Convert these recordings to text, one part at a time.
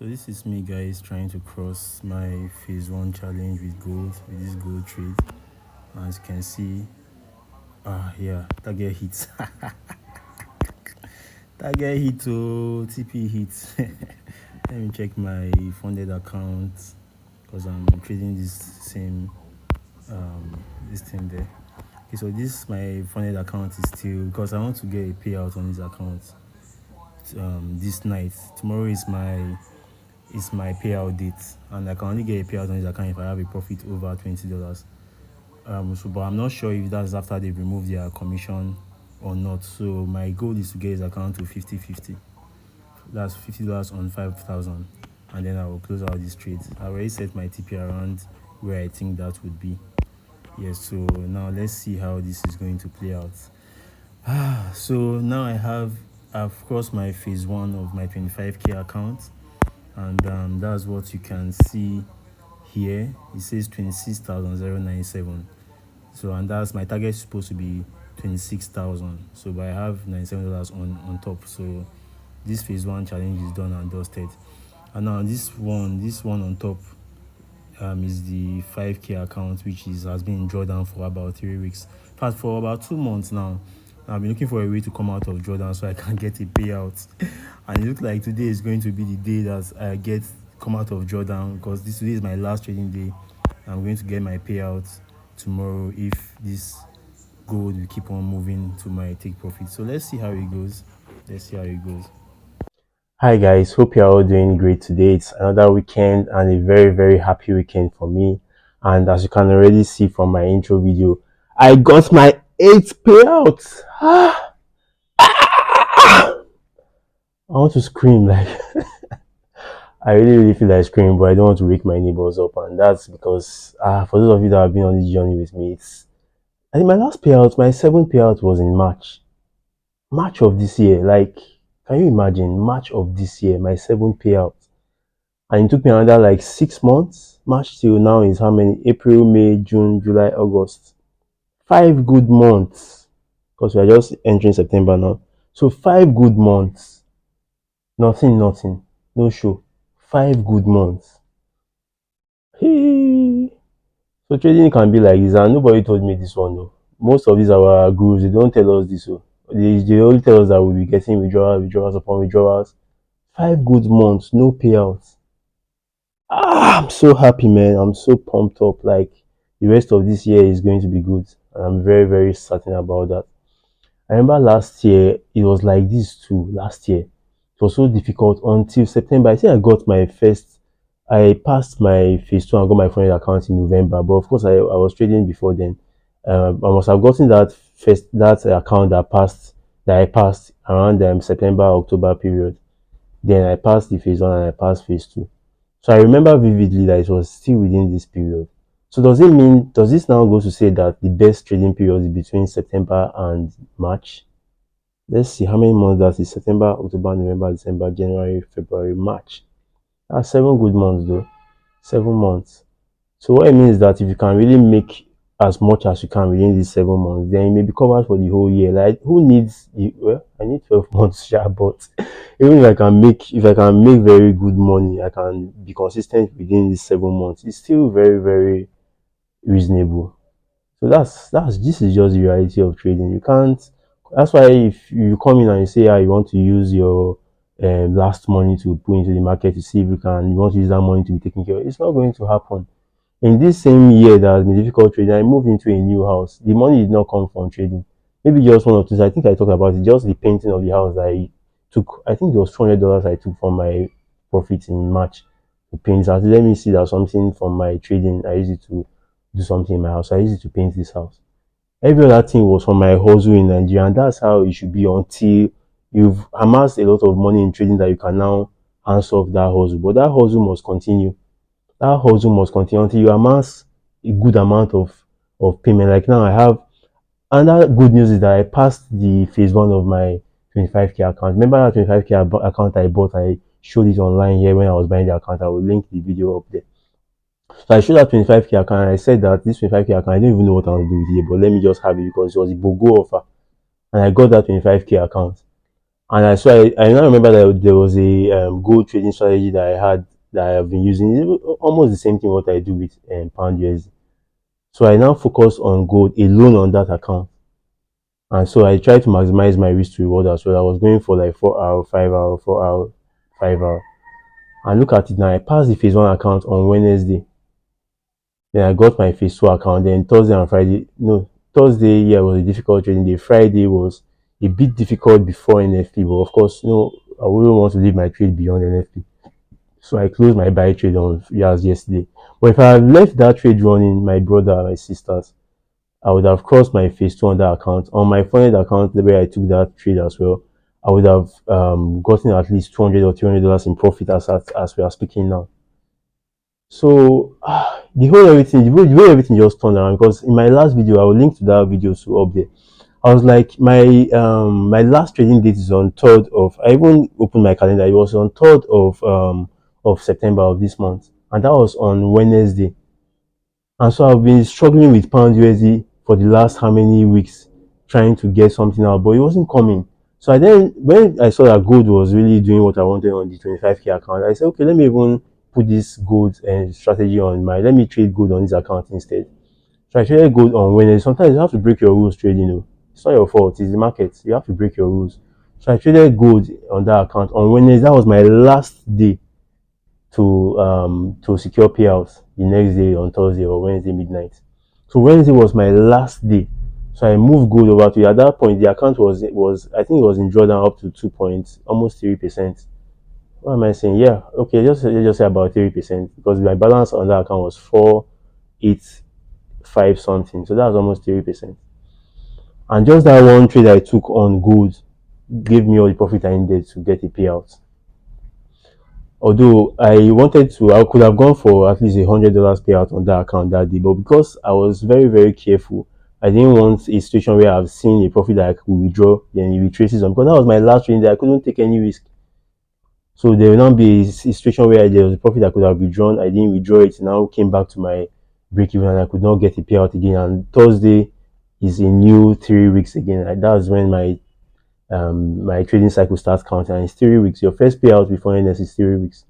So this is me, guys, trying to cross my phase one challenge with gold, with this gold trade. As you can see, yeah, target hit. Target hit, oh, TP hit. Let me check my funded account because I'm trading this same this thing there. Okay, so this my funded account is still because I want to get a payout on this account this night. Tomorrow is my payout date, and I can only get a payout on this account if I have a profit over $20. But I'm not sure if that's after they've removed their commission or not. So my goal is to get his account to 50-50. That's $50 on 5,000, and then I will close out this trade. I already set my TP around where I think that would be. Yes. So now let's see how this is going to play out. So now I've crossed my phase one of my 25k account, and that's what you can see here. It says 26,097. So, and that's my target is supposed to be 26,000. So but I have $97 on top. So this phase one challenge is done and dusted. And now this one on top is the 5k account, which has been in drawdown for about 3 weeks. In fact, for about 2 months now. I've been looking for a way to come out of drawdown so I can get a payout. And it looks like today is going to be the day that I come out of drawdown, because today is my last trading day. I'm going to get my payout tomorrow if this gold will keep on moving to my take profit. So let's see how it goes. Hi guys, hope you're all doing great today. It's another weekend and a very, very happy weekend for me. And as you can already see from my intro video, I got my 8th payout. I want to scream, like I really, really feel like screaming, but I don't want to wake my neighbors up. And that's because for those of you that have been on this journey with me, I think my last payout, my 7th payout, was in March of this year. Like, can you imagine? March of this year, my 7th payout. And it took me another like 6 months. March till now is how many? April, May, June, July, August. 5 good months. Because we are just entering September now. So 5 good months. Nothing, no show. 5 good months. Hey. So trading can be like this, and nobody told me this one though. Most of these our gurus, they don't tell us this. So they only tell us that we'll be getting withdrawals upon withdrawals. 5 good months, no payouts. I'm so happy, man. I'm so pumped up. Like, the rest of this year is going to be good, and I'm very, very certain about that. I remember last year it was like this too. Last year it was so difficult until September. I think I passed my phase two and got my funded account in November. But of course, I was trading before then. I must have gotten that account that I passed around September October period. Then I passed the phase one and I passed phase two. So I remember vividly that it was still within this period. So does this now go to say that the best trading period is between September and March? Let's see how many months that is. September, October, November, December, January, February, March. That's 7 good months though. 7 months. So what it means is that if you can really make as much as you can within these 7 months, then you may be covered for the whole year. Like, who needs well, I need 12 months, yeah, but even if I can make very good money, I can be consistent within these 7 months. It's still very, very reasonable. So this is just the reality of trading. You can't. That's why if you come in and you say, you want to use your last money to put into the market to see if you want to use that money to be taken care of, it's not going to happen. In this same year that has been difficult trading, I moved into a new house. The money did not come from trading. Maybe just one or two. I think I talked about it. Just the painting of the house that I took. I think it was $200 I took from my profit in March to paint the house. Let me see that something from my trading. I used it to do something in my house. I used it to paint this house. Every other thing was from my hustle in Nigeria, and that's how it should be until you've amassed a lot of money in trading that you can now hands off that hustle. But that hustle must continue. That hustle must continue until you amass a good amount of payment. Like now, I have another good news is that I passed the phase one of my 25k account. Remember that 25k account I bought? I showed it online here when I was buying the account. I will link the video up there. So I showed that 25k account. And I said that this 25k account, I don't even know what I was doing with it, but let me just have it because it was a BOGO offer, and I got that 25k account. And I now remember that there was a gold trading strategy that I had that I have been using. It's almost the same thing what I do with pound USD. So I now focus on gold alone on that account. And so I try to maximize my risk to reward as well. I was going for like 4 hour, 5 hour, 4 hour, 5 hour. And look at it now. I passed the phase one account on Wednesday. Then I got my phase two account. Then Thursday and Friday, no, Thursday, yeah, was a difficult trading day. Friday was a bit difficult before NFP, but of course, I wouldn't want to leave my trade beyond NFP. So I closed my buy trade on yesterday. But if I had left that trade running, my brother, my sisters, I would have crossed my phase two on that account. On my funded account, the way I took that trade as well, I would have gotten at least $200 or $300 in profit as we are speaking now. So the way everything just turned around, because in my last video, I will link to that video to up there. I was like, my last trading date is on 3rd of, I even opened my calendar, it was on 3rd of September of this month, and that was on Wednesday. And so I've been struggling with pound USD for the last how many weeks, trying to get something out, but it wasn't coming. So when I saw that gold was really doing what I wanted on the 25k account, I said, okay, let me even put this gold strategy on let me trade gold on this account instead. So I traded gold on Wednesday. Sometimes you have to break your rules trading. It's not your fault, it's the market. You have to break your rules. So I traded gold on that account on Wednesday. That was my last day to secure payouts the next day on Thursday or Wednesday midnight. So Wednesday was my last day. So I moved gold over to it. At that point, the account was I think it was in drawdown up to 2 points, almost 3%. What am I saying? Yeah, okay, let's just say about 3%, because my balance on that account was 485 something. So that was almost 3%. And just that one trade I took on gold gave me all the profit I needed to get a payout. Although I could have gone for at least $100 payout on that account that day, but because I was very, very careful, I didn't want a situation where I've seen a profit that I could withdraw, then it retraces on, because that was my last trading day. I couldn't take any risk. So there will not be a situation where there was a profit I could have withdrawn. I didn't withdraw it. Now came back to my break even and I could not get a payout again. And Thursday is a new 3 weeks again. That's when my trading cycle starts counting. And it's 3 weeks. Your first payout before NS is 3 weeks.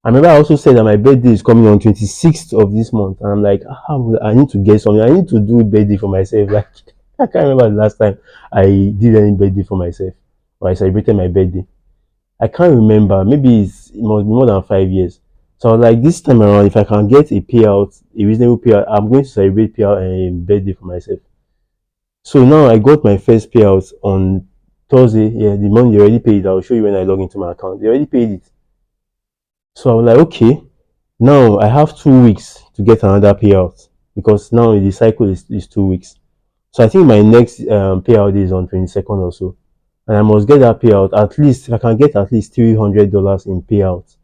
I remember I also said that my birthday is coming on 26th of this month. And I'm like, I need to get something. I need to do birthday for myself. Like, I can't remember the last time I did any birthday for myself, or I celebrated my birthday. I can't remember. Maybe it must be more than 5 years. So I was like, this time around, if I can get a payout, a reasonable payout, I'm going to celebrate payout and birthday for myself. So now I got my first payout on Thursday. Yeah, the money they already paid. I'll show you when I log into my account. They already paid it. So I was like, okay, now I have 2 weeks to get another payout, because now the cycle is 2 weeks. So I think my next payout is on 22nd or so. And I must get that payout. At least, if I can get at least $300 in payout,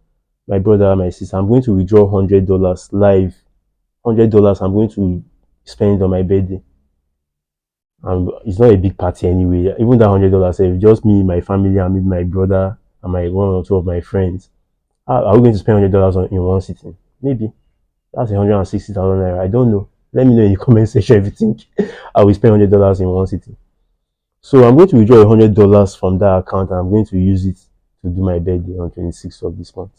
my brother, my sister, I'm going to withdraw $100 live. $100 I'm going to spend on my birthday. And it's not a big party anyway. Even that $100, if just me, my family, and maybe my brother and my one or two of my friends, are we going to spend $100 in one sitting? Maybe. That's 160,000 naira. I don't know. Let me know in the comment section if you think I will spend $100 in one sitting. So I'm going to withdraw $100 from that account and I'm going to use it to do my birthday on 26th of this month.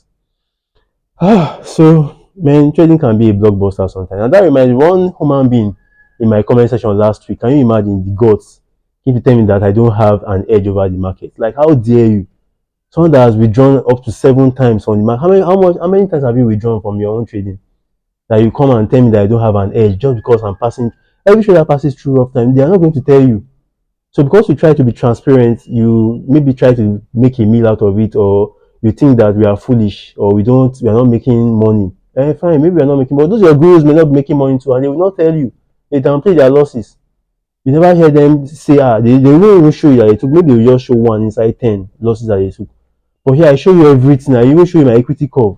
So man, trading can be a blockbuster sometimes. And that reminds me, one human being in my comment section last week, can you imagine the gods? Can you tell me that I don't have an edge over the market? Like, how dare you? Someone that has withdrawn up to 7 times on the market. How many times have you withdrawn from your own trading? That you come and tell me that I don't have an edge just because I'm passing. Every trader passes through rough time. They are not going to tell you. So because we try to be transparent, you maybe try to make a meal out of it, or you think that we are foolish, or we are not making money. Fine, maybe we are not making money. Those your gurus may not be making money too, and they will not tell you. They downplay their losses. You never hear them say, they won't even show you that they took. Maybe they will just show 1 inside 10 losses that they took. But here I show you everything. I even show you my equity curve.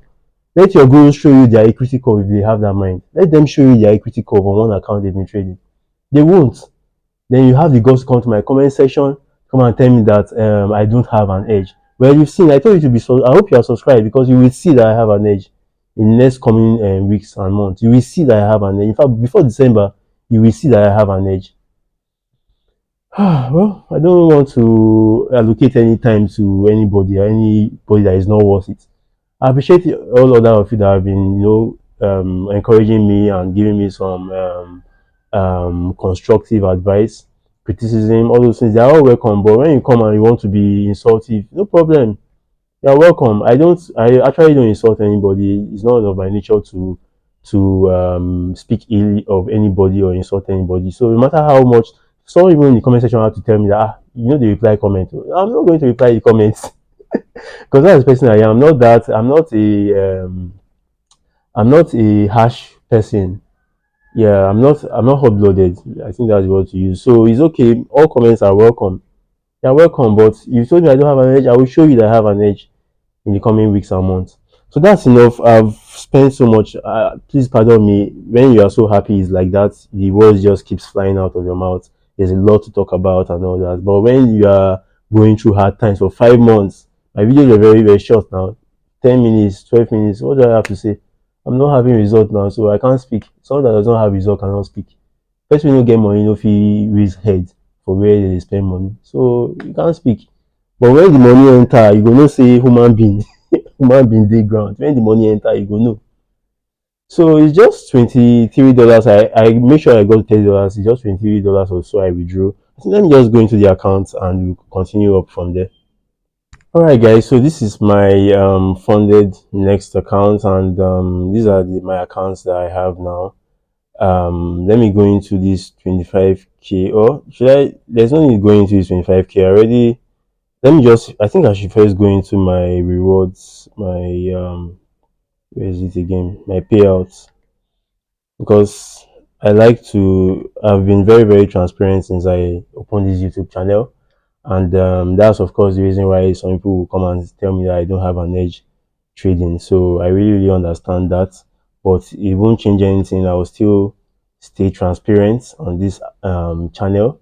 Let your gurus show you their equity curve if they have that mind. Let them show you their equity curve on one account they've been trading. They won't. Then you have the guts to come to my comment section, come and tell me that I don't have an edge. Well, you've seen, I told you to be so. I hope you are subscribed, because you will see that I have an edge in the next coming weeks and months. You will see that I have an edge. In fact, before December, you will see that I have an edge. Well, I don't want to allocate any time to anybody that is not worth it. I appreciate all other of you that have been, encouraging me and giving me some constructive advice, criticism, all those things. They are all welcome. But when you come and you want to be insultive, no problem. You're welcome. I actually don't insult anybody. It's not of my nature to speak ill of anybody or insult anybody. So no matter how much someone even in the comment section had to tell me that the reply comment. I'm not going to reply the comments because that's the person I am. I'm not that. I'm not a harsh person. Yeah, I'm not hot blooded. I think that's the word to use. So it's okay. All comments are welcome. You're welcome. But you told me I don't have an edge. I will show you that I have an edge in the coming weeks and months. So that's enough. I've spent so much. Please pardon me. When you are so happy, it's like that. The words just keeps flying out of your mouth. There's a lot to talk about and all that. But when you are going through hard times for 5 months, my videos are very, very short now. 10 minutes, 12 minutes. What do I have to say? I'm not having result now, so I can't speak. Someone that does not have result cannot speak. First, we no get money, no fee raise head for where they spend money. So you can't speak. But when the money enter, you go know say human being, human being dey ground. When the money enter, you go know. So it's just $23. I make sure I got $30. It's just $23 or so I withdrew. I think let me just go into the account and we'll continue up from there. Alright guys, so this is my funded next account and these are my accounts that I have now. Let me go into this 25k or should I there's no need going into this 25k already. Let me just I think I should first go into my rewards, my where is it again? My payouts because I've been very, very transparent since I opened this YouTube channel. And that's of course the reason why some people will come and tell me that I don't have an edge trading. So I really, really understand that. But it won't change anything. I will still stay transparent on this channel.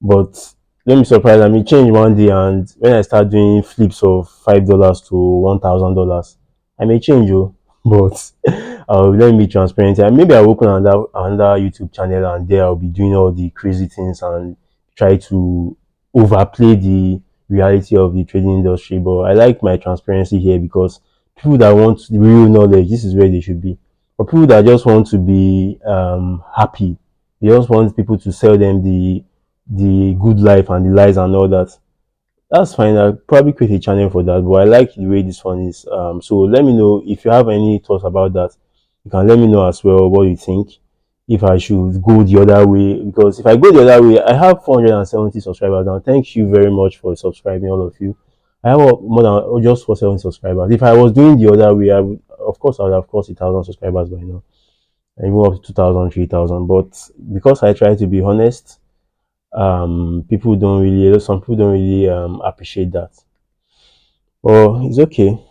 But let me surprise, I may change one day and when I start doing flips of $5 to $1,000, I may change you. But let me be transparent and maybe I'll open another YouTube channel and there I'll be doing all the crazy things and try to overplay the reality of the trading industry. But I like my transparency here because people that want the real knowledge, this is where they should be. But people that just want to be happy, they just want people to sell them the good life and the lies and all that. That's fine. I'll probably create a channel for that. But I like the way this one is. So let me know if you have any thoughts about that. You can let me know as well what you think. If I should go the other way, because if I go the other way, I have 470 subscribers now. Thank you very much for subscribing, all of you. I have more than just 470 subscribers. If I was doing the other way, of course, I would have crossed 1,000 subscribers by now. And even up to 2,000, 3,000. But because I try to be honest, some people don't really appreciate that. But it's okay.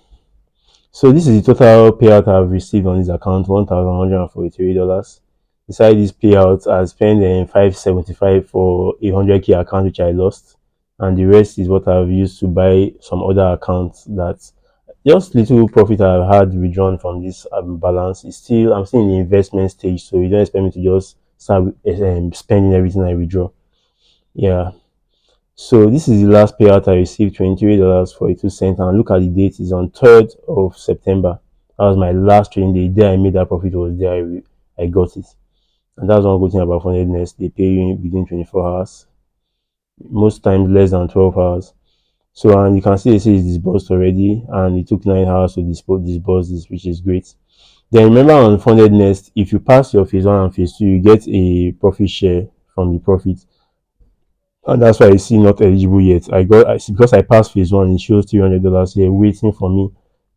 So this is the total payout I've received on this account, $1,143. Beside this payout, I spent $575 for a 100k account which I lost, and the rest is what I've used to buy some other accounts that just little profit I've had withdrawn from this balance. I'm still in the investment stage, so you don't expect me to just start spending everything I withdraw. Yeah. So this is the last payout I received, $23.42, and look at the date, it's on 3rd of September. That was my last trading day. The day I made that profit was there I got it. And that's one good thing about FundedNext. They pay you within 24 hours. Most times less than 12 hours. So and you can see it says disbursed already, and it took 9 hours to disburse this, which is great. Then remember on FundedNext, if you pass your phase 1 and phase 2, you get a profit share from the profit. And that's why I see not eligible yet. Because I passed phase 1, it shows $300 here waiting for me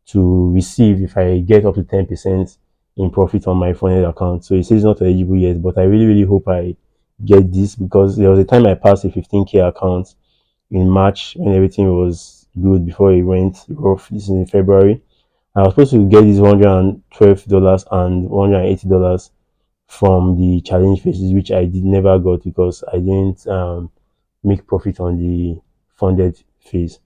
to receive if I get up to 10% in profit on my funded account. So it says not eligible yet, but I really, really hope I get this because there was a time I passed a 15k account in March when everything was good before it went rough. This is in February. I was supposed to get this $112 and $180 from the challenge phases, which I did never got because I didn't make profit on the funded phase.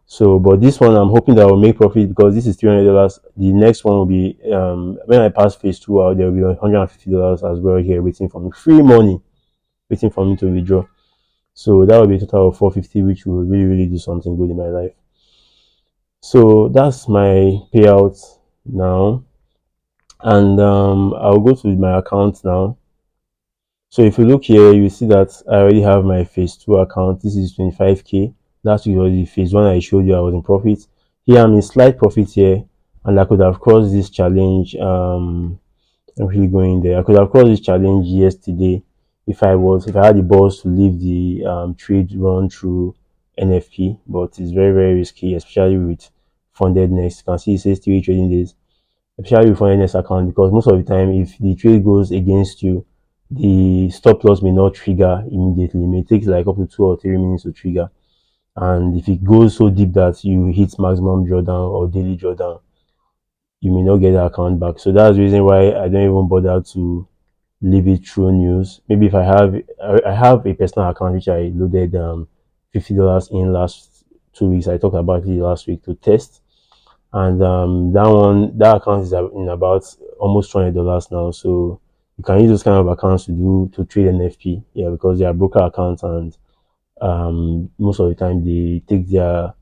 So, but this one I'm hoping that I will make profit because this is $300. The next one will be when I pass phase 2 out, there will be $150 as well here waiting for me, free money waiting for me to withdraw. So that would be a total of 450, which will really, really do something good in my life. So that's my payout now. And I'll go to my account now. So if you look here, you see that I already have my phase two account. This is 25k. That's was the phase one I showed you I was in profit. Here I'm in slight profit here, and I could have crossed this challenge. I'm really going there. I could have crossed this challenge yesterday if I had the balls to leave the trade run through NFP, but it's very, very risky, especially with FundedNext. You can see it says 3 trading days, especially with FundedNext account, because most of the time if the trade goes against you, the stop loss may not trigger immediately. It may take like up to 2 or 3 minutes to trigger. And if it goes so deep that you hit maximum drawdown or daily drawdown, you may not get the account back. So that's the reason why I don't even bother to leave it through news. Maybe if I have a personal account which I loaded $50 in last 2 weeks. I talked about it last week to test, and that account is in about almost $200 now. So you can use those kind of accounts to trade NFP, yeah, because they are broker accounts, and most of the time they take their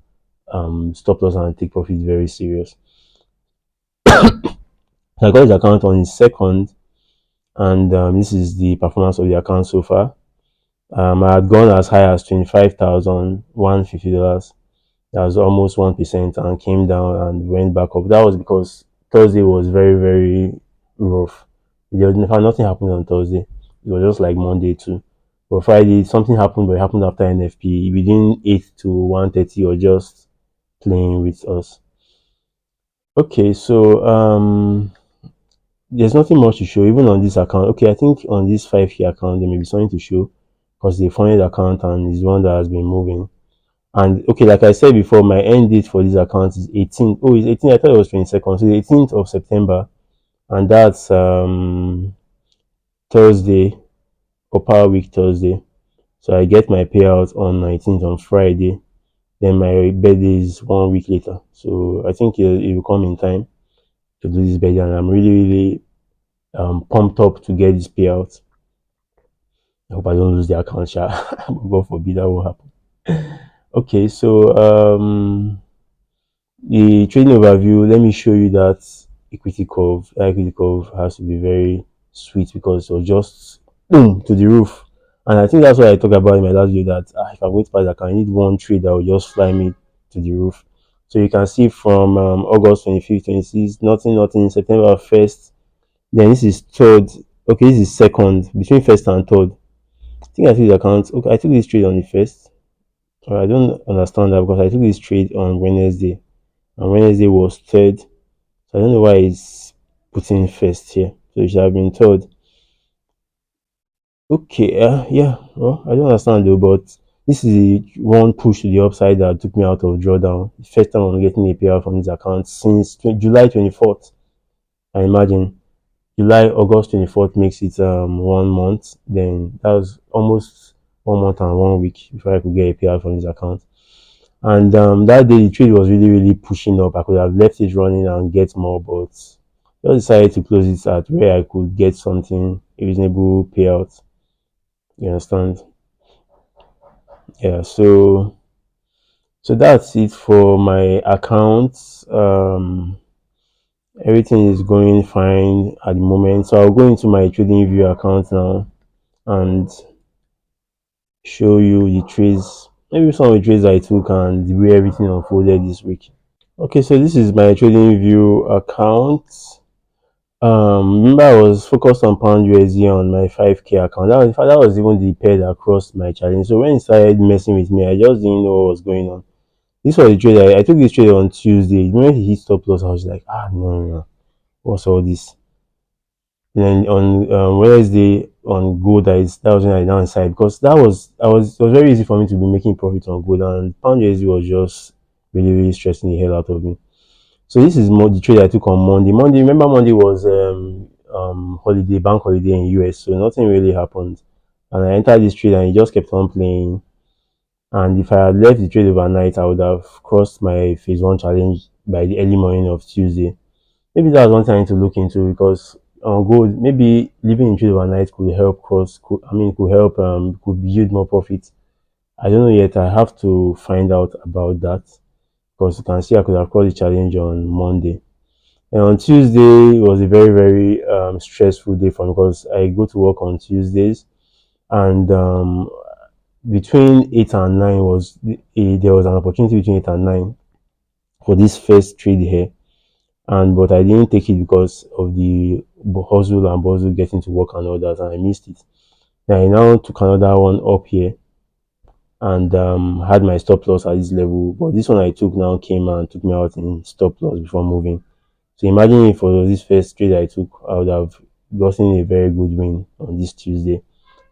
stop loss and take profit very serious. I got his account on his second, and this is the performance of the account so far. I had gone as high as $25,150. That was almost 1%, and came down and went back up. That was because Thursday was very, very rough. Nothing happened on Thursday. It was just like Monday too. But Friday, something happened, but it happened after NFP. Within 8 to 1:30, or just playing with us. Okay, so there's nothing much to show even on this account. Okay, I think on this 5k account there may be something to show, because the funded account and is one that has been moving. And okay, like I said before, my end date for this account is 18th. Oh, it's 18th. I thought it was 22nd. So the 18th of September, and that's Thursday, or Power Week Thursday. So I get my payout on 19th, on Friday. Then my birthday is 1 week later. So I think it will come in time to do this birthday, and I'm really, really pumped up to get this payout. I hope I don't lose the account, God forbid that will happen. Okay, so the trading overview, let me show you that equity curve. That equity curve has to be very sweet, because it was just boom to the roof. And I think that's what I talked about in my last video, that if I'm going to pass that, I need one trade that will just fly me to the roof. So you can see from August 25th, 26th, nothing, September 1st, then this is third. Okay, this is second, between first and third. I think I took the account. Okay, I took this trade on the first. I don't understand that, because I took this trade on Wednesday, and Wednesday was third. So I don't know why it's putting first here. So it should have been third. Okay, yeah. Well, I don't understand though, but this is the one push to the upside that took me out of drawdown. The first time I'm getting a payout from this account since July 24th. I imagine August 24th makes it 1 month. Then that was almost 1 month and 1 week before I could get a payout from this account. And that day the trade was really, really pushing up. I could have left it running and get more, but just decided to close it at where I could get something, a reasonable payout. You understand? Yeah. So that's it for my account. Everything is going fine at the moment. So I'll go into my trading view account now and show you the trades, maybe some of the trades I took and the way everything unfolded this week. Okay, so this is my trading view account. Remember I was focused on pound USD on my 5k account. That was even the pair that crossed my challenge. So when it started messing with me, I just didn't know what was going on. This was the trade I took this trade on Tuesday. When he hit stop loss, I was like, no, what's all this? And then on Wednesday on gold, that was when I downside, because it was very easy for me to be making profit on gold, and pound USD was just really, really stressing the hell out of me. So this is more the trade I took on Monday. Remember Monday was bank holiday in US, so nothing really happened. And I entered this trade and it just kept on playing. And if I had left the trade overnight, I would have crossed my phase one challenge by the early morning of Tuesday. Maybe that was one thing I need to look into, because on gold, maybe leaving the trade overnight could help could help could yield more profit I don't know yet. I have to find out about that because you can see I could have called the challenge on Monday. And on Tuesday, it was a very, very stressful day for me because I go to work on Tuesdays, and between 8 and 9 there was an opportunity between 8 and 9 for this first trade here, and but I didn't take it because of the hustle and bustle getting to work and all that, and I missed it. Then I now took another one up here and had my stop loss at this level, but this one I took now came and took me out in stop loss before moving. So imagine if for this first trade I took, I would have gotten a very good win on this Tuesday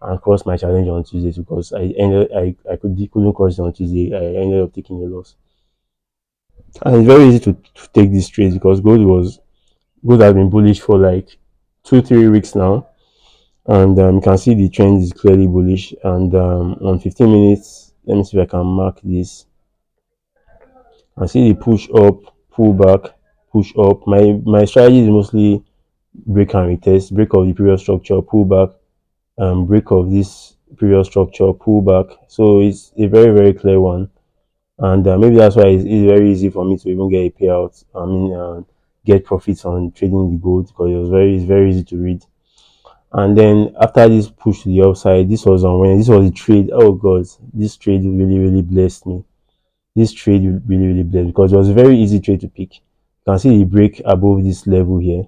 and crossed my challenge on Tuesday too, because couldn't cross it on Tuesday. I ended up taking a loss. And it's very easy to take this trade because gold has been bullish for like 2-3 weeks now, and you can see the trend is clearly bullish. And on 15 minutes, let me see if I can mark this. I see the push up, pull back, push up. My strategy is mostly break and retest, break of the previous structure, pull back, break of this previous structure, pull back. So it's a very, very clear one, and maybe that's why it's very easy for me to even get a payout. I mean, get profits on trading the gold because it's very easy to read. And then after this push to the upside, this was on when this was a trade. Oh god, this trade really, really blessed me. This trade really, really blessed because it was a very easy trade to pick. You can see the break above this level here.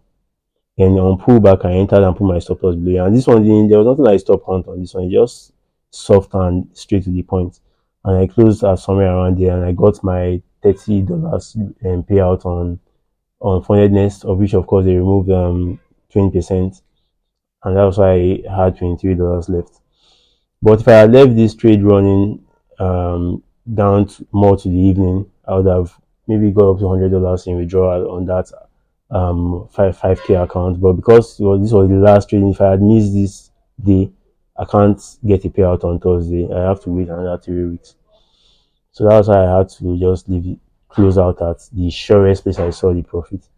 And on pullback, I entered and put my stop loss below. And this one, there was nothing like stop hunt on this one. It just soft and straight to the point. And I closed at somewhere around there, and I got my $30 payout on FundedNext, of which of course they removed 20%, and that was why I had $23 left. But if I had left this trade running down more to the evening, I would have maybe got up to $100 in withdrawal on that 5k account. But because this was the last trading, if I had missed this day, I can't get a payout on Thursday. I have to wait another 3 weeks. So that's why I had to just leave it, close out at the surest place I saw the profit.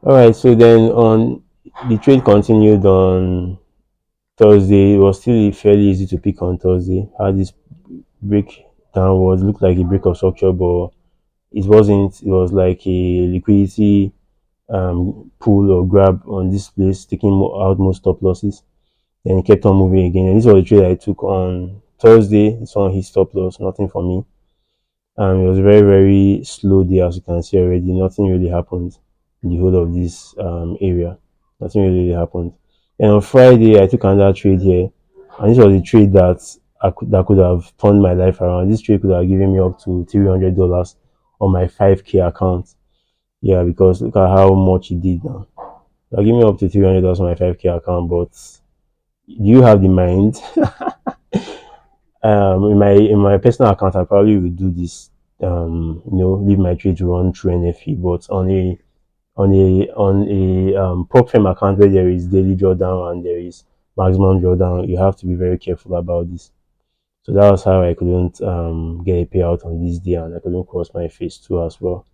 All right, so then on the trade continued on Thursday. It was still fairly easy to pick on Thursday. Had this break downwards, looked like a break of structure, but it wasn't. It was like a liquidity pull or grab on this place, taking out most stop losses. Then it kept on moving again. And this was the trade I took on Thursday. This one hit stop loss, nothing for me. It was a very, very slow day, as you can see already. Nothing really happened in the whole of this area. Nothing really happened. And on Friday, I took another trade here, and this was a trade that could have turned my life around. This trade could have given me up to $300 on my 5k account. Yeah, because look at how much it did now. It'll give me up to $300 on my 5k account, but do you have the mind? In my personal account, I probably would do this. Leave my trade to run through NFE, but on a prop firm account where there is daily drawdown and there is maximum drawdown, you have to be very careful about this. So that was how I couldn't get a payout on this day, and I couldn't cross my phase 2 as well.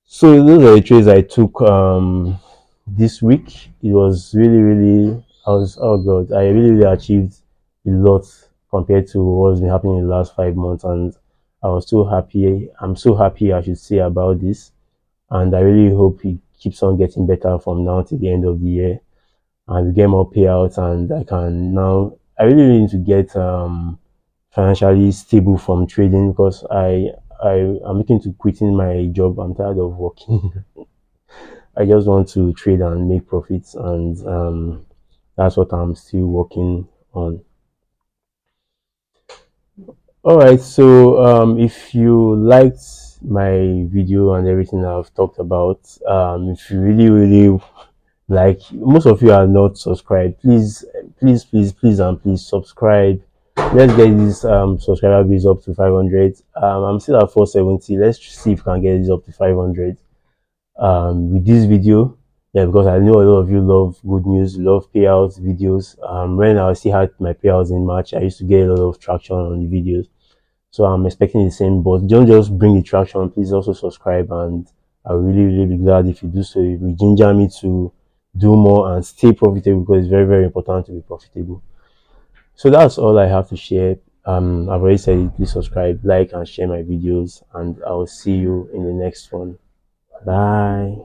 So those are the trades I took this week. It was really, really, oh god, I really, really achieved a lot compared to what's been happening in the last 5 months, and I was so happy. I'm so happy, I should say, about this, and I really hope it keeps on getting better from now to the end of the year, and we get more payouts, and I really need to get financially stable from trading because I'm looking to quitting my job. I'm tired of working. I just want to trade and make profits, and that's what I'm still working on. All right, so if you liked my video and everything I've talked about, if you really, really like, most of you are not subscribed, please, and please subscribe. Let's get this subscriber base up to 500. I'm still at 470. Let's see if we can get this up to 500 with this video. Yeah, because I know a lot of you love good news, love payouts videos. When I still had my payouts in March, I used to get a lot of traction on the videos, so I'm expecting the same. But don't just bring the traction, please also subscribe, and I'll really, really be glad if you do so. It will ginger me to do more and stay profitable, because it's very, very important to be profitable. So that's all I have to share. I've already said it. Please subscribe, like, and share my videos, and I'll see you in the next one. Bye.